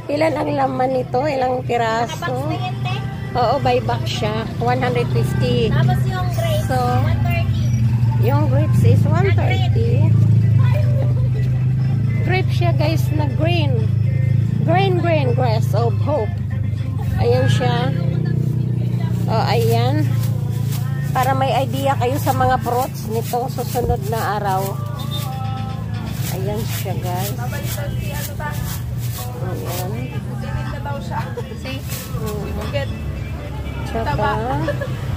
Ilan ang laman nito? Ilang piraso? Nakabox na yan, te. Oo, buyback siya. 150. Tapos yung grapes, So, 130. yung grapes is 130. Grape siya guys na green. Green grass of hope. Ayan siya. Oh, ayan. Para may idea kayo sa mga fruits nitong susunod na araw. Ayan siya guys. Ayan. See? Tsaka,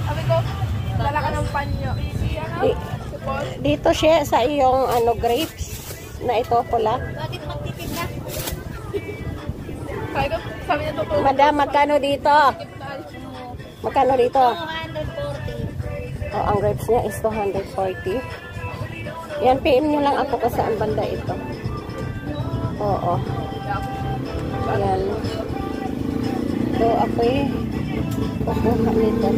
Sabi ko, dala ka ng panyo. dito siya sa iyong ano grapes na ito pula. Bakit magtitinda? Sabi niya totoo. Madam, magkano dito? Magkano dito? 240. Oh, ang grapes niya is 240. Yan, PM nyo lang ako kung saan banda ito. Oo. Yan. So, ako'y kukuha nito.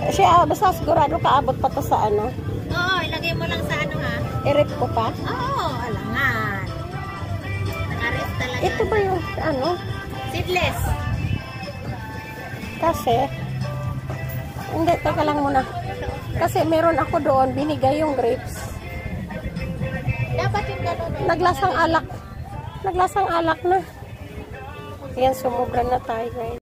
Siya, basta sigurado kaabot pa to sa ano. Oo, ilagay mo lang sa ano ha. I-rip ko pa. Oo, alangan. Nakares talaga. Ito ba yung ano? Seedless. Kasi, hindi, teka lang muna. Kasi meron ako doon, binigay yung grapes. Dapat yung gano'n. Naglasang alak. Naglasang alak na. Yan, sumubra na tayo guys.